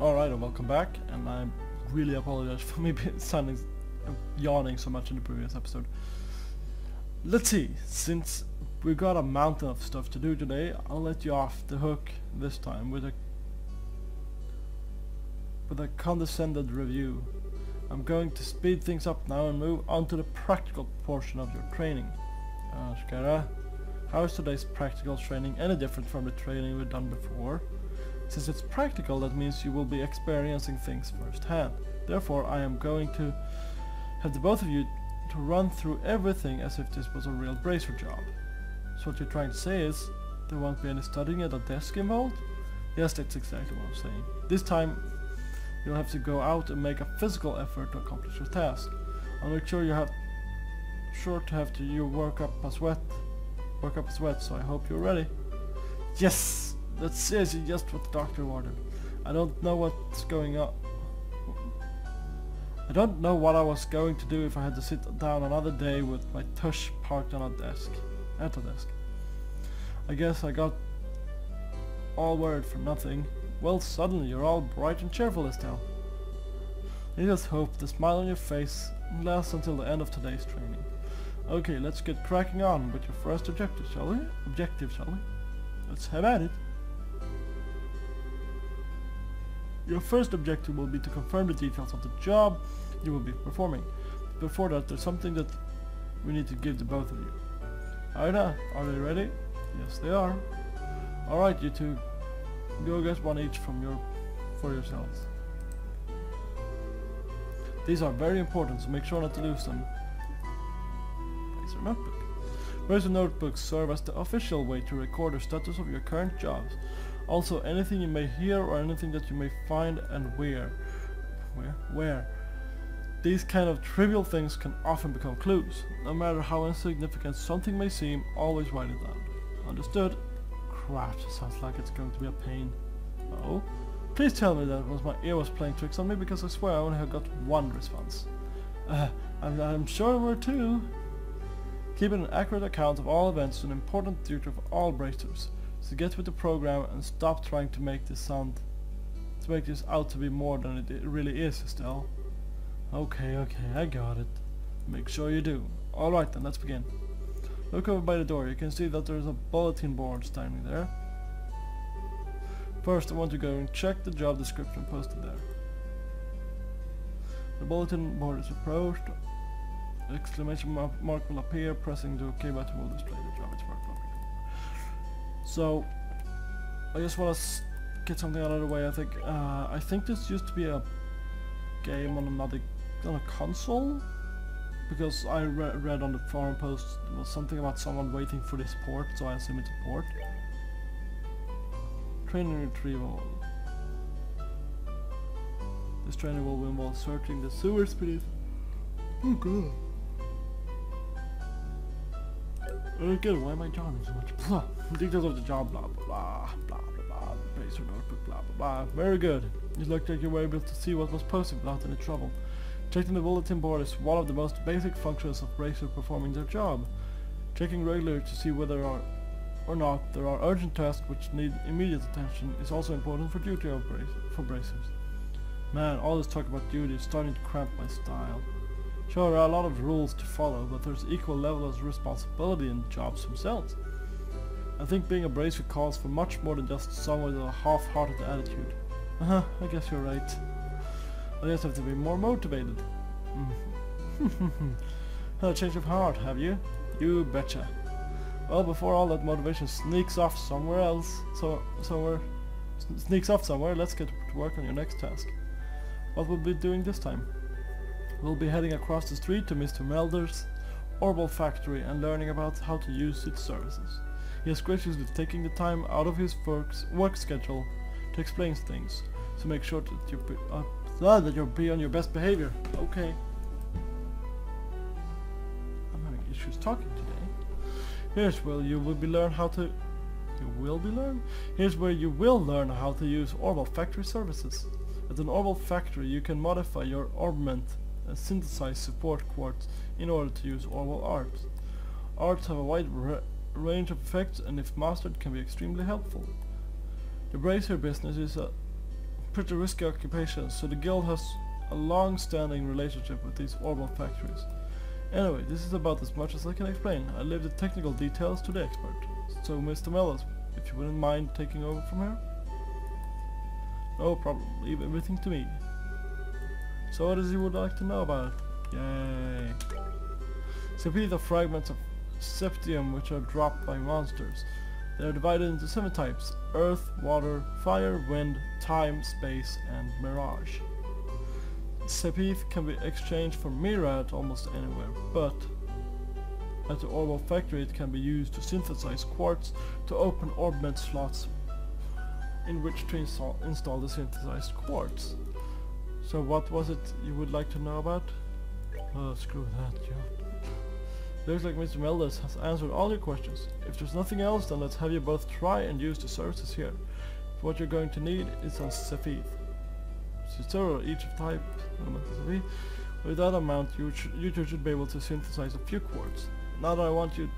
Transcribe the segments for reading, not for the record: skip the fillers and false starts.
Alright, and welcome back, and I really apologize for me yawning so much in the previous episode. Let's see, since we got a mountain of stuff to do today, I'll let you off the hook this time with a condescended review. I'm going to speed things up now and move on to the practical portion of your training. Skara, how is today's practical training any different from the training we've done before? Since it's practical, that means you will be experiencing things firsthand. Therefore, I am going to have the both of you to run through everything as if this was a real bracer job. So what you're trying to say is, there won't be any studying at a desk involved? Yes, that's exactly what I'm saying. This time, you'll have to go out and make a physical effort to accomplish your task. I'll make sure you have your work up a sweat, so I hope you're ready. Yes! That's seriously just what the doctor ordered. I don't know what's going on. I don't know what I was going to do if I had to sit down another day with my tush parked on a desk. At a desk. I guess I got all worried for nothing. Well, suddenly you're all bright and cheerful, Estelle. I just hope the smile on your face lasts until the end of today's training. Okay, let's get cracking on with your first objective, shall we? Let's have at it. Your first objective will be to confirm the details of the job you will be performing. Before that, there's something that we need to give to both of you. Aida, are they ready? Yes, they are. Alright, you two, go get one each for yourselves. These are very important, so make sure not to lose them. Bracer notebook. Bracer notebooks serve as the official way to record the status of your current jobs. Also, anything you may hear or anything that you may find and where. These kind of trivial things can often become clues. No matter how insignificant something may seem, always write it down. Understood? Crap, sounds like it's going to be a pain. Oh? Please tell me that my ear was playing tricks on me, because I swear I only have got one response. I'm sure there were two. Keeping an accurate account of all events is an important duty of all bracers. So get with the program and stop trying to make this out to be more than it really is, Estelle. Okay, I got it. Make sure you do. Alright then, let's begin. Look over by the door. You can see that there's a bulletin board standing there. First, I want to go and check the job description posted there. The bulletin board is approached. Exclamation mark will appear. Pressing the OK button will display the job. It's work. So, I just want to get something out of the way. I think this used to be a game on a console, because I read on the forum post it was something about someone waiting for this port, so I assume it's a port. Training retrieval. This training will involve searching the sewers beneath. Oh god. Okay, why am I yawning so much? Blah. Details of the job, blah blah blah blah blah blah. Bracer notebook, blah blah blah. Very good. It looked like you were able to see what was posted without any trouble. Checking the bulletin board is one of the most basic functions of bracers performing their job. Checking regularly to see whether or not there are urgent tasks which need immediate attention is also important for duty for bracers. Man, all this talk about duty is starting to cramp my style. Sure, there are a lot of rules to follow, but there's equal levels of responsibility in the jobs themselves. I think being a bracer calls for much more than just someone with a half-hearted attitude. I guess you're right. I just have to be more motivated. Had a change of heart, have you? You betcha. Well, before all that motivation sneaks off somewhere, let's get to work on your next task. What we'll be doing this time? We'll be heading across the street to Mr. Melder's Orbital Factory and learning about how to use its services. He has graciously taken the time out of his work schedule to explain things, so make sure that you'll be on your best behavior. Okay. I'm having issues talking today. Here's where you will learn how to use Orbital Factory services. At an Orbital Factory, you can modify your orbment and synthesize support quartz in order to use Orbital arts. Arts have a wide range of effects, and if mastered can be extremely helpful. The bracer business is a pretty risky occupation, so the guild has a long-standing relationship with these orbital factories. Anyway, this is about as much as I can explain. I leave the technical details to the expert. So Mr. Mellis, if you wouldn't mind taking over from here? No problem, leave everything to me. So what is you would like to know about it? Yay! Sepith are fragments of septium which are dropped by monsters. They are divided into 7 types: earth, water, fire, wind, time, space, and mirage. Sepith can be exchanged for Mira at almost anywhere, but at the orbital factory it can be used to synthesize quartz to open orbment slots in which to install the synthesized quartz. So what was it you would like to know about? Oh, screw that, yeah. Looks like Mr. Meldes has answered all your questions. If there's nothing else, then let's have you both try and use the services here. What you're going to need is a Sepith. So each of type element is Sepith. With that amount, you two should be able to synthesize a few quartz. Now I want you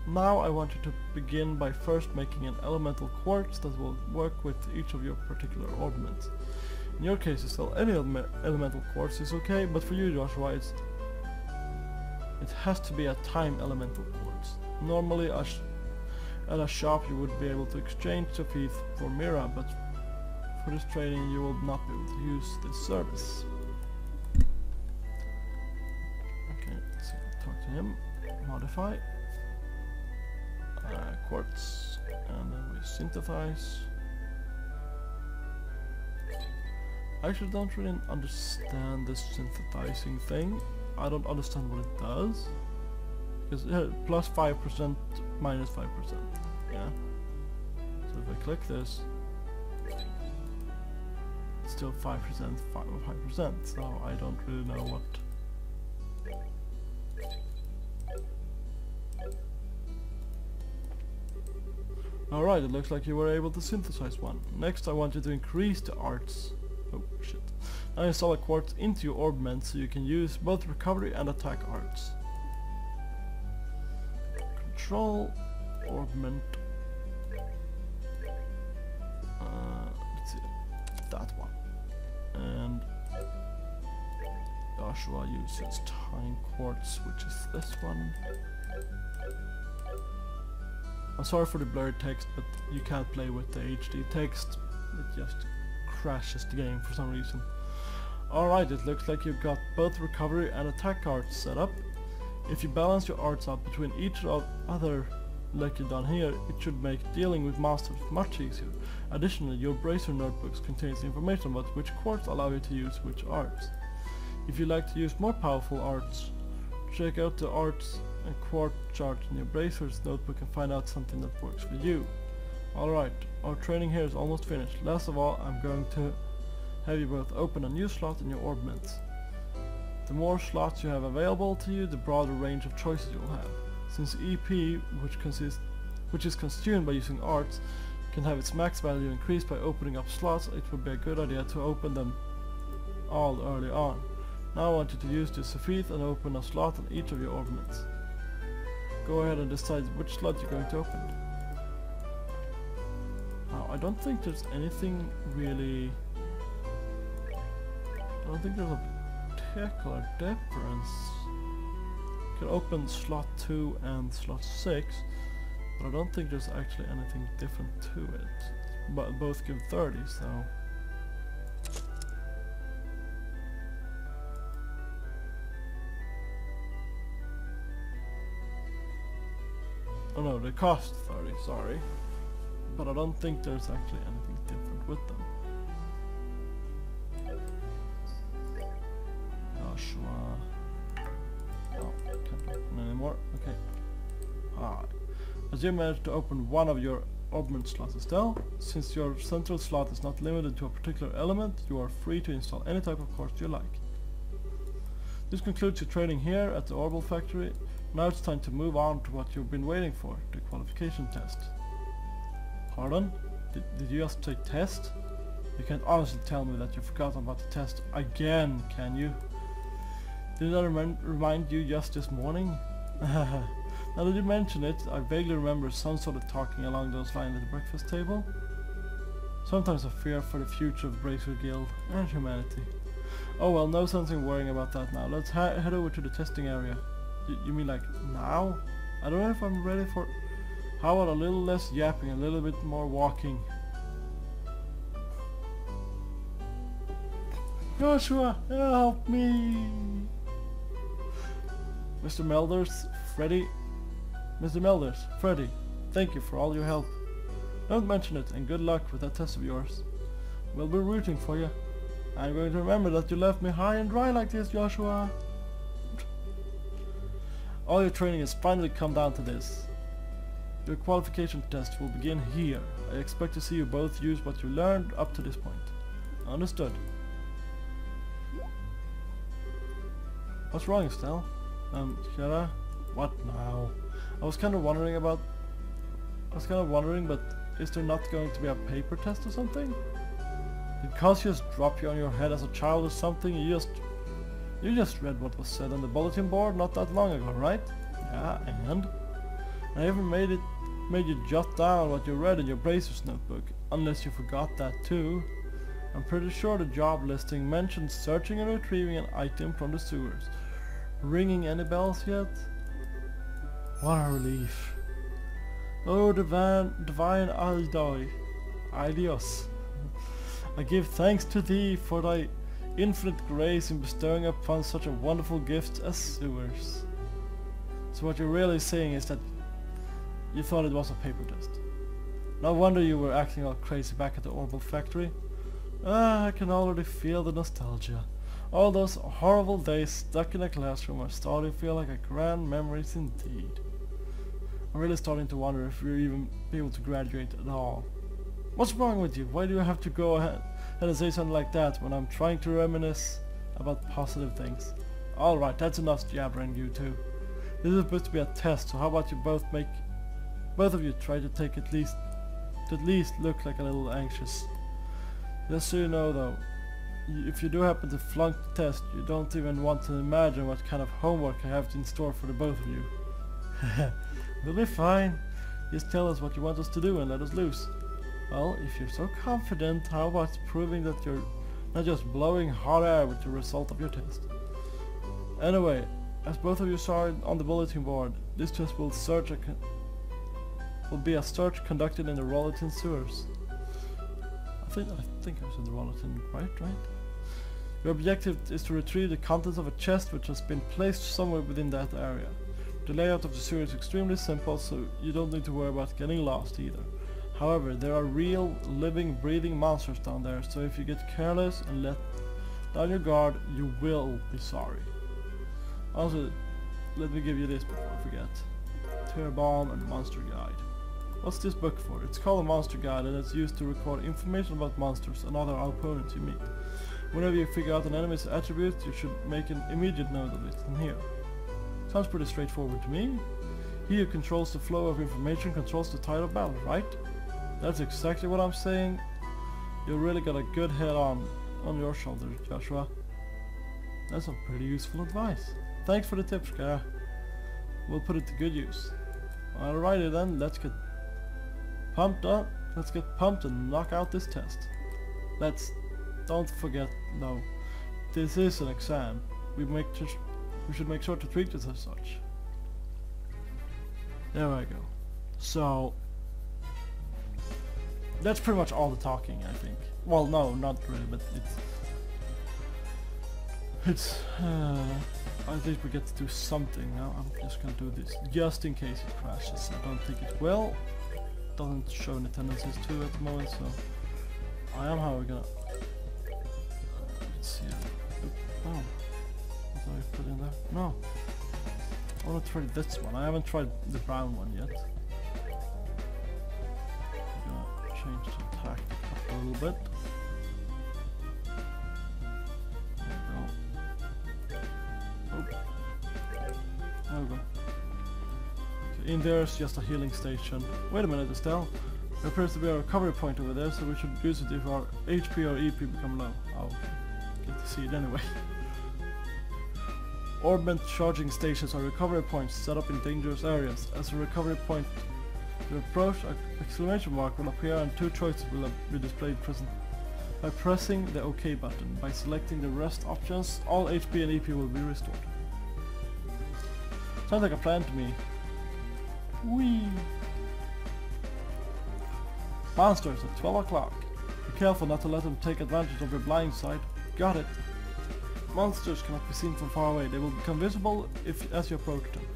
to begin by first making an elemental quartz that will work with each of your particular orbments. In your case, still any elemental quartz is okay, but for you, Joshua, it has to be a time elemental quartz. Normally, at a shop, you would be able to exchange Sepith for Mira, but for this training, you will not be able to use this service. Okay, let's talk to him. Modify. Quartz, and then we synthesize. I actually don't really understand this synthesizing thing. I don't understand what it does. Because plus 5%, minus 5%. Yeah. So if I click this, it's still 5%, 5%. So I don't really know what. Alright, it looks like you were able to synthesize one. Next I want you to increase the arts. Oh shit. Now install a quartz into your orbment so you can use both recovery and attack arts. Control orbment. Let's see. That one. And Joshua uses time quartz, which is this one. I'm sorry for the blurred text, but you can't play with the HD text. It just crashes the game for some reason. Alright, it looks like you've got both recovery and attack arts set up. If you balance your arts out between each other like you've done here, it should make dealing with monsters much easier. Additionally, your bracer notebooks contains information about which quartz allow you to use which arts. If you like to use more powerful arts, check out the arts and quartz chart in your bracer's notebook and find out something that works for you. Alright, our training here is almost finished. Last of all, I'm going to have you both open a new slot in your orbments. The more slots you have available to you, the broader range of choices you'll have. Since EP, which is consumed by using arts, can have its max value increased by opening up slots, it would be a good idea to open them all early on. Now I want you to use the Sepith and open a slot on each of your orbments. Go ahead and decide which slot you're going to open. Now, I don't think there's anything really. I don't think there's a particular difference. You can open slot 2 and slot 6, but I don't think there's actually anything different to it. But both give 30, so. Oh no, they cost 30, sorry. But I don't think there's actually anything different with them. Joshua. Oh, can't open anymore. Okay. Alright. As you managed to open one of your orbment slots still, since your central slot is not limited to a particular element, you are free to install any type of quartz you like. This concludes your training here at the Orbital Factory. Now it's time to move on to what you've been waiting for, the qualification test. Pardon? Did you just say test? You can't honestly tell me that you forgot about the test again, can you? Did I remind you just this morning? Now that you mention it, I vaguely remember some sort of talking along those lines at the breakfast table. Sometimes I fear for the future of Breakthrough Guild and humanity. Oh well, no sense in worrying about that now. Let's head over to the testing area. You mean like now? I don't know if I'm ready for... How about a little less yapping, a little bit more walking? Joshua, help me! Mr. Melders, Freddy. Mr. Melders, Freddy, thank you for all your help. Don't mention it, and good luck with that test of yours. We'll be rooting for you. I'm going to remember that you left me high and dry like this, Joshua. All your training has finally come down to this. Your qualification test will begin here. I expect to see you both use what you learned up to this point. Understood. What's wrong, Estelle? Shara? What now? I was kind of wondering, but is there not going to be a paper test or something? Did Cos just drop you on your head as a child or something? You just read what was said on the bulletin board not that long ago, right? Yeah, and? I even made you jot down what you read in your Bracer's notebook, unless you forgot that too. I'm pretty sure the job listing mentions searching and retrieving an item from the sewers. Ringing any bells yet? What a relief. Oh, divine Idios. I give thanks to thee for thy infinite grace in bestowing upon such a wonderful gift as sewers. So what you're really saying is that you thought it was a paper test. No wonder you were acting all crazy back at the Orbital factory. Ah, I can already feel the nostalgia. All those horrible days stuck in a classroom are starting to feel like a grand memories indeed. I'm really starting to wonder if we'll even be able to graduate at all. What's wrong with you? Why do you have to go ahead and say something like that when I'm trying to reminisce about positive things? Alright, that's enough jabbering, you two. This is supposed to be a test, so how about you both of you try to take at least look like a little anxious. Just so you know though, if you do happen to flunk the test, you don't even want to imagine what kind of homework I have in store for the both of you. We'll be fine. Just tell us what you want us to do and let us loose. Well, if you're so confident, how about proving that you're not just blowing hot air with the result of your test? Anyway, as both of you saw it on the bulletin board, this test will be a search conducted in the Rollerton sewers. I think I said the Rollerton, right? Your objective is to retrieve the contents of a chest which has been placed somewhere within that area. The layout of the sewer is extremely simple, so you don't need to worry about getting lost either. However, there are real, living, breathing monsters down there, so if you get careless and let down your guard, you will be sorry. Also, let me give you this before I forget. Terror Bomb and Monster Guide. What's this book for? It's called a Monster Guide and it's used to record information about monsters and other opponents you meet. Whenever you figure out an enemy's attributes, you should make an immediate note of it in here. Sounds pretty straightforward to me. He who controls the flow of information controls the tide of battle, right? That's exactly what I'm saying. You really got a good head on your shoulders, Joshua. That's some pretty useful advice. Thanks for the tips, Kara. We'll put it to good use. Alrighty then, let's get pumped up. Let's get pumped and knock out this test. Don't forget though, this is an exam. We should make sure to treat it as such. There we go. So that's pretty much all the talking, I think. Well, no, not really, but at least we get to do something now. I'm just gonna do this just in case it crashes. I don't think it will. Doesn't show any tendencies to at the moment, so I am however gonna let's see. Oh, what did I put in there? No, I want to try this one. I haven't tried the brown one yet. I'm gonna change the tactic up a little bit. There we go. Okay, in there is just a healing station. Wait a minute, Estelle. There appears to be a recovery point over there, so we should use it if our HP or EP become low. Oh, okay. Get to see it anyway. Orbment charging stations are recovery points set up in dangerous areas. As a recovery point Your approach exclamation mark will appear and two choices will be displayed present. By pressing the OK button, by selecting the rest options, all HP and EP will be restored. Sounds like a plan to me. Whee! Monsters at 12 o'clock. Be careful not to let them take advantage of your blind sight. Got it. Monsters cannot be seen from far away. They will become visible as you approach them.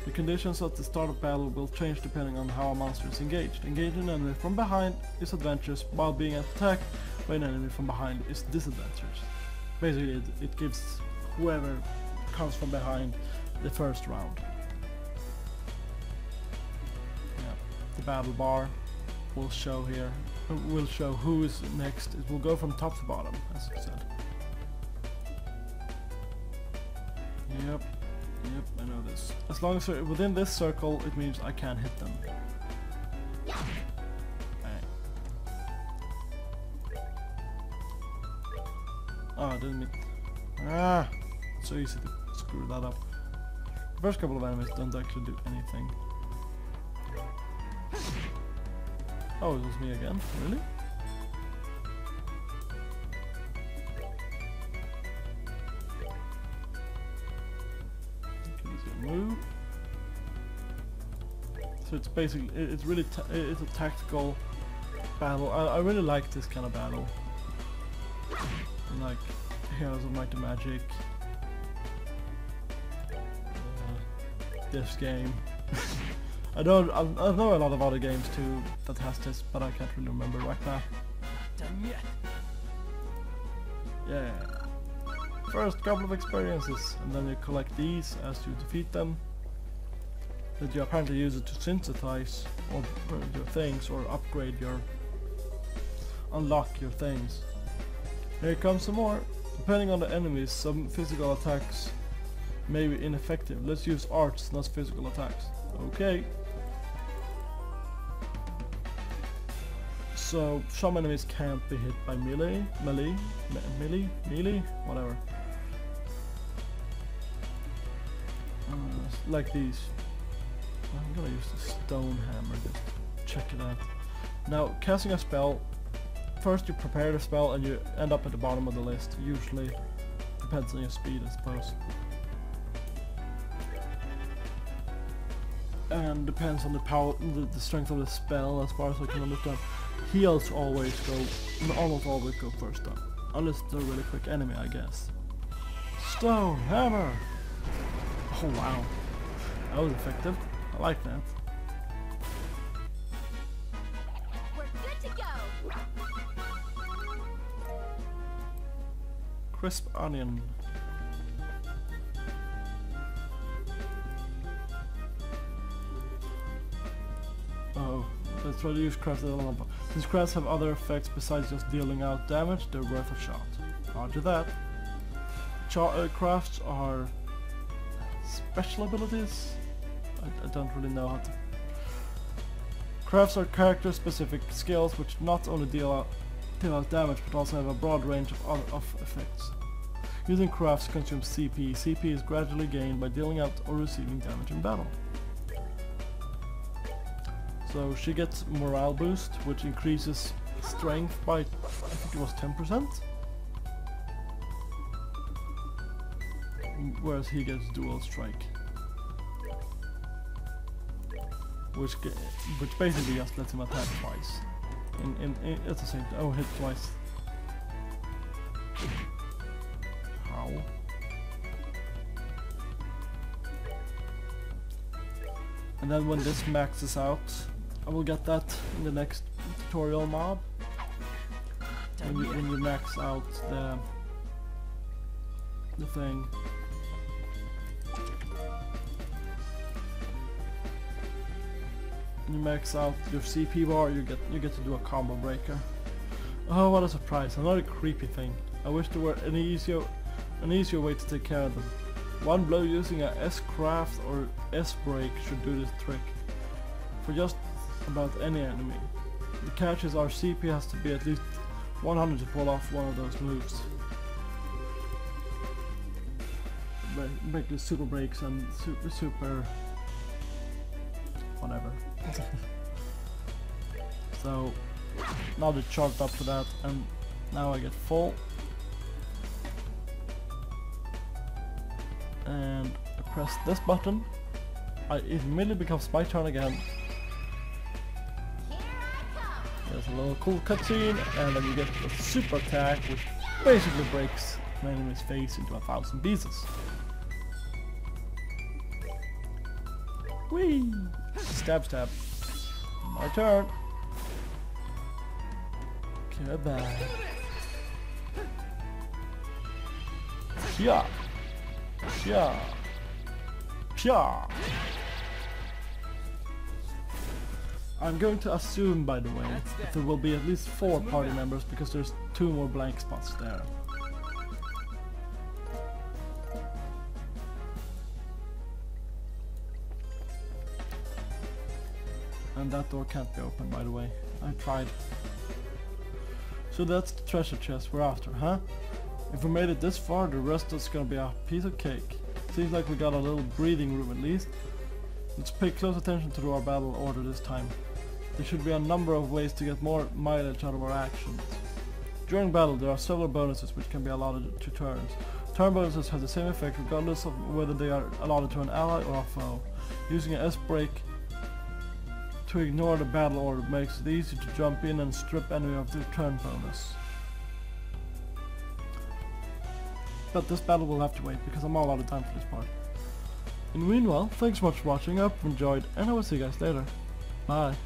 The conditions at the start of battle will change depending on how a monster is engaged. Engaging an enemy from behind is advantageous, while being attacked by an enemy from behind is disadvantageous. Basically, it gives whoever comes from behind the first round. Yeah. The battle bar will show here. Will show who is next. It will go from top to bottom, as I said. Yep, I know this. As long as they're within this circle, it means I can't hit them. Bang. Oh, I didn't mean... Ah! So easy to screw that up. The first couple of enemies don't actually do anything. Oh, it was me again? Really? Move. So it's basically, it's really, it's a tactical battle. I really like this kind of battle. Like Heroes of Might and Magic. This game. I know a lot of other games too that has this, but I can't really remember right now. Done yet? Yeah. First couple of experiences, and then you collect these as you defeat them. That you apparently use it to synthesize or your things or upgrade your... unlock your things. Here comes some more. Depending on the enemies, some physical attacks may be ineffective. Let's use arts, not physical attacks. Okay. So some enemies can't be hit by melee, whatever. Like these. I'm gonna use the stone hammer, just check it out. Now, casting a spell, first you prepare the spell and you end up at the bottom of the list. Usually, depends on your speed, I suppose. And depends on the power, the strength of the spell, as far as I can understand. Heals always almost always go first up, unless they're a really quick enemy, I guess. Stone hammer. Oh wow, that was effective. I like that. We're good to go. Crisp onion. Oh, let's try to use crafts. Since crafts have other effects besides just dealing out damage, they're worth a shot. Roger that. Crafts are special abilities? I don't really know how to... Crafts are character-specific skills which not only deal out damage but also have a broad range of effects. Using crafts consumes CP. CP is gradually gained by dealing out or receiving damage in battle. So she gets morale boost, which increases strength by, I think it was 10%? Whereas he gets dual strike. Which basically just lets him attack twice. At the same time. Oh, hit twice. How? And then when this maxes out, I will get that in the next tutorial mob. When you max out the thing. When you max out your CP bar, you get to do a combo breaker. Oh, what a surprise! Another creepy thing. I wish there were an easier way to take care of them. One blow using a S-craft or S-break should do this trick for just about any enemy. The catch is our CP has to be at least 100 to pull off one of those moves. Make the super breaks and super whatever. So now they charged up to that, and now I get full. And I press this button. It immediately becomes my turn again. There's a little cool cutscene, and then you get a super attack, which basically breaks an enemy's face into 1,000 pieces. Whee! Stab, stab. My turn. Goodbye. Yeah. Yeah. Yeah. I'm going to assume, by the way, that there will be at least 4 party members because there's 2 more blank spots there. And that door can't be opened, by the way. I tried. So that's the treasure chest we're after, huh? If we made it this far, the rest is gonna be a piece of cake. Seems like we got a little breathing room at least. Let's pay close attention to our battle order this time. There should be a number of ways to get more mileage out of our actions. During battle, there are several bonuses which can be allotted to turns. Turn bonuses have the same effect regardless of whether they are allotted to an ally or a foe. Using an S-brake to ignore the battle order makes it easy to jump in and strip enemy of their turn bonus. But this battle will have to wait because I'm all out of time for this part. In the meanwhile, thanks so much for watching, I hope you enjoyed, and I will see you guys later. Bye.